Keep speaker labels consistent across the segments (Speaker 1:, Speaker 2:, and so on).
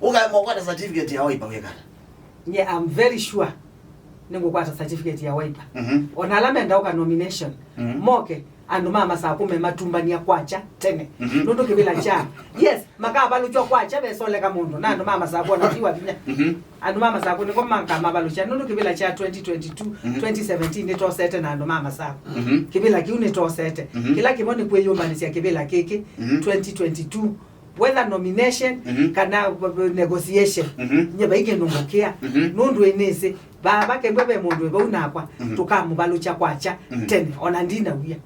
Speaker 1: Uga mwa certificate ya Wiper weka.
Speaker 2: Yeah, I'm very sure. Ningo kwa certificate ya Wiper. Onalame ndauka nomination. Moke ando mama sa kume matumbania kwacha tene. Nundu kibila cha. Yes, makaba lucho kwacha besole ka mundu. Na ando mama sa bona tiwa binya. Ando mama sa ko niko manka mabalo cha nundu kibila cha 2022, 2017 neto sete na ando mama sa. Kibila kiune to sete. Kila kimoni kwe yomba ni sia kibila keke 2022 whether nomination kana negotiation nyeba ige nungokea nundu enese baba kembebe mundu eba unakwa tukamubalucha kwacha tene ona ndina uya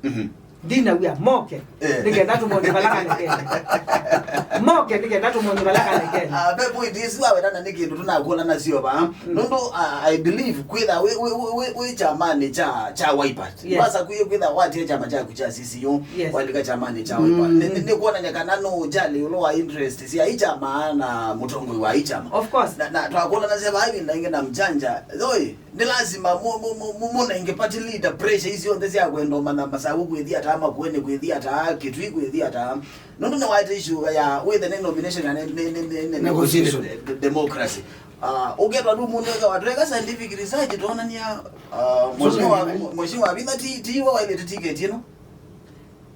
Speaker 2: dina uya moke nigenda tumonye balaka lekele moke nigenda tumonye balaka lekele
Speaker 1: bebo idisi wawe dana nikindu tunakola na sio ba nundu I believe kwitha we chamani cha Wiper basa kwitha wati chama cha kucha CCO walika chamani cha Wiper ni kuona nyakana no jali ulo wa interest si aicha maana mutongo wa aichama
Speaker 2: of course
Speaker 1: na twakola na sema hivi ndinge na mjanja oi ni lazima muna ingepati leader pressure hizi onde sia kwendo mana masabu kwithia tama kuene kwithia ta kitu kwithia ta no white issue ya with the nomination and negotiation democracy ugetwa du munega watweka scientific research tuona ni mheshimiwa Wavinya tiwa wa ile ticket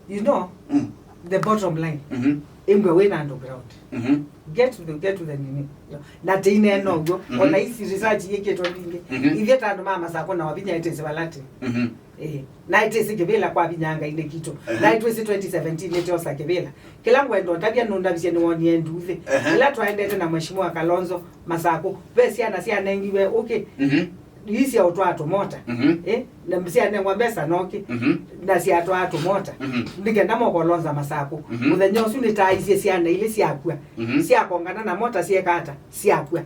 Speaker 1: you know
Speaker 2: the bottom line ingwe win underground get to the nini na tine nogo ona isi research yake to linge iveta ando mama sako na Wavinya itese balate na itese kebela kwa binyanga ine kito na itwese 2017 netosa kebela kila ngwendo tabia nonda bise ni woni enduze ila twaendete na mheshimiwa Kalonzo Masako besi ana si anengiwe okay isi ya utwato mota na msia nengwambesa noki na si atwato mota ndigenda mokolonza Masako muthenyo su ni taisi siana ile siakwa siakongana na mota siekata siakwa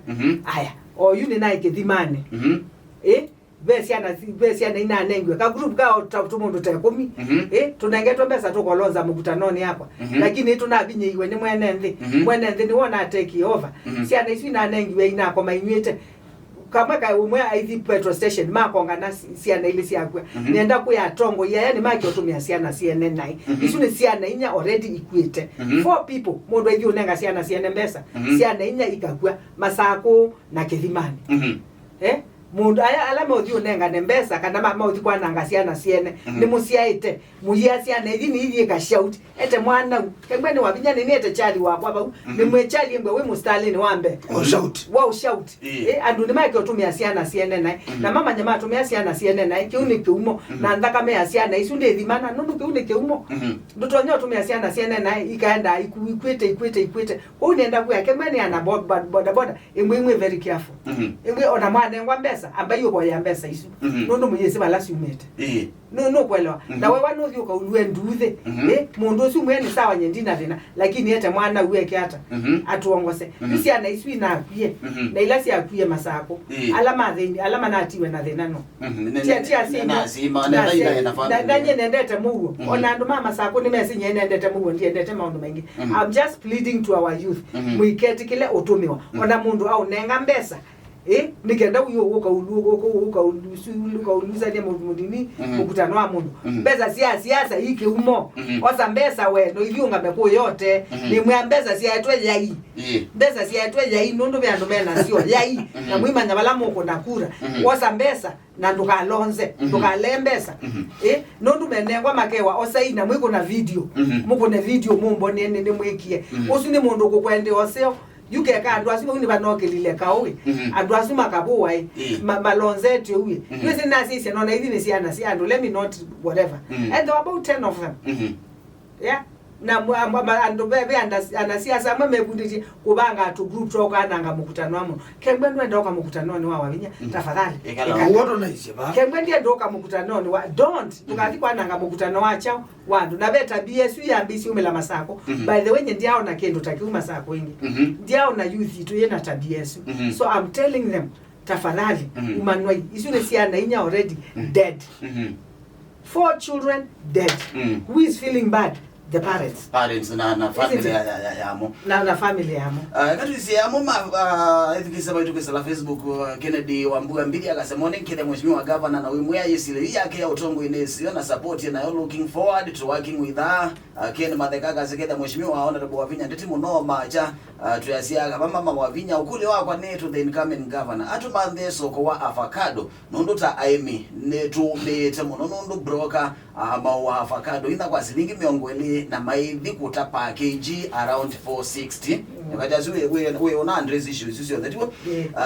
Speaker 2: aya o yuni na ikithimane besi ana ina nengwe ka group ka tumundu te 10 tunengetwa mbesa tukolonza mukutanoni hapa lakini tunabinye iwe ni mwene nthi ni wona take over siana isu ina nengwe ina kwa mainywete kama ka umwe aithi petrol station makongana siana ile siakwa nenda kuya tongo yani maki otumia siana CNN nai isu ni siana inya already equate 4 people mundu aithi unenga siana CNN mbesa siana inya ikakwa Masako na Kithimani mundu aya alama othio nenga nembesa kana mama othi kwa nanga siana siene ni musiaite muya siana ithini ithie ka shout ete mwana kembe ni Wavinya ni ete chali wako aba ni mwechali embe we mustalini wambe shout andu ni mike otumia siana siene na mama nyama atumia siana siene na kiuni kiumo na ndaka me siana isunde thimana nundu kiuni kiumo ndoto nyo otumia siana siene na ikaenda ikwete ko nenda kuya kembe ni ana boda emwe very careful emwe ona mwana ngwambe ambayo kwa ya mbesa isu nondo muyese balasi umete no kwelewa na wewe wanothi ukaulwe nduze mundu usu mwene sawa nyendina thina lakini ete mwana uweke hata atuongose isi ana isu inakwie na ilasi akwie Masako alama na atiwe na thina no tia
Speaker 1: sima na ina inafanya
Speaker 2: na nendete mugo ona andu mama Masako ni mesi nendete mugo ndiendete maundu mengi I'm just pleading to our youth muiketi kile utumiwa ona mundu au nenga mbesa nikenda uyo ukauluza ni mudini mukutano wa mundu mbesa siasa hiki umo osa mbesa weno ivyunga meko yote ni mwambesa siatwe yai mbesa siatwe yai nundu byandu mena sio yai na mwimanya balamo kona kura osa mbesa na ndukalonze ndukalembesa nundu menengwa makewa osa ina mwiko na video muko na video mumbo ni mwikie osu ni mundu kukwende oseo yuke ka andu asimo ni banokelile kawe andu asuma kabuwa malonze tu uye yesi na sisi no na hivi ni siana si andu let me not whatever and there were about 10 of them na andu bebe anasiasa mamebunditi kubanga atu group talk ananga mukutano amu kembe ndwenda oka mukutano ni wa Wavinya tafadhali
Speaker 1: woto na ise ba
Speaker 2: kembe ndiye ndoka mukutano ni wa don't tukathi kwa nanga mukutano wacha wandu na beta BSU ya mbisi umela Masako by the way ndiao na kendo takiuma Masako wingi ndiao na youth itu yena tabiyesu so I'm telling them tafadhali umanwai isule siana inya already dead 4 children dead who is feeling bad the parents
Speaker 1: na family yamo
Speaker 2: na family yamo
Speaker 1: kati si yamo ethikisa baitu kwa Facebook Kennedy Wambua mbili akasema nkile mheshimiwa governor na wimwe yesile yake ya utongo inesi na support na yo looking forward to working with her Ken Madhekaka sekeda mheshimiwa honorable Wavinya Ndeti muno macha tuyasia kama mama Wavinya ukule wa kwa neto the incoming governor atumande soko wa avocado nondo ta aimi neto mete muno nondo broker wa avocado ina kwa silingi miongweli na maithi kuta package around 460 Nakaja we ona address issues that you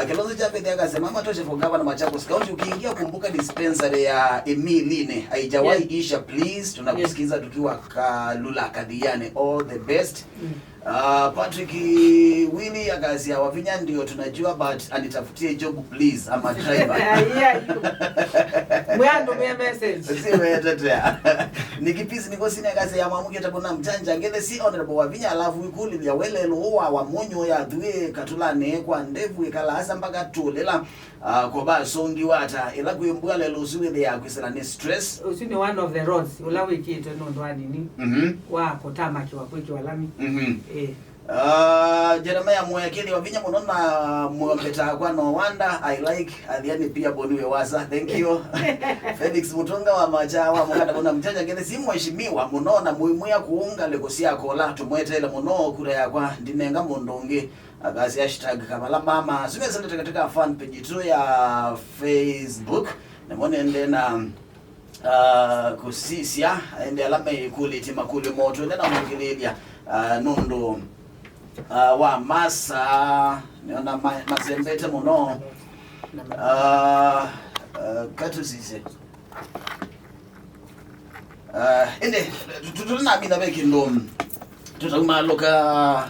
Speaker 1: Kelonzo Chapete akasema mama toshe for governor Machakos County ukiingia kumbuka dispensary ya Emiline haijawahi isha please tunakusikiza tukiwa Kalula Kadiane all the best Patrick Winnie akasia Wavinya ndio tunajua but anitafutie job please I'm a driver
Speaker 2: mwando mwe message
Speaker 1: siwe tetea nikipisi niko sina kazi ya mwamuke tabona mjanja ngeze si honorable Wavinya alafu ikuli ya welelo wa monyo ya duwe katulane kwa ndevu ikala asa mpaka tulela kwa ba songi wata ila kuyembua lelo suwe de yakwisela ni stress
Speaker 2: usini one of the roads ulawe kitu ndo nini wa kotama kiwa kweki walami
Speaker 1: Jeremiah Mwekeli Wavinya munona muombeta kwa no wonder I like Athiani pia boniwe wasa thank you Felix Mutonga wa majawa mukata bona mjanja ngene si mheshimiwa munona muimwe ya kuunga legosi yako la tumwetele muno kura yakwa ndinenga mundonge akazi hashtag kamala mama sumesende katika fan page tu ya Facebook na monende na kusisia ende alama ikuli timakuli moto ndena mungililia nondo wa masa niona mazembete muno katu sise ende tutunamina beki ndo tutamaloka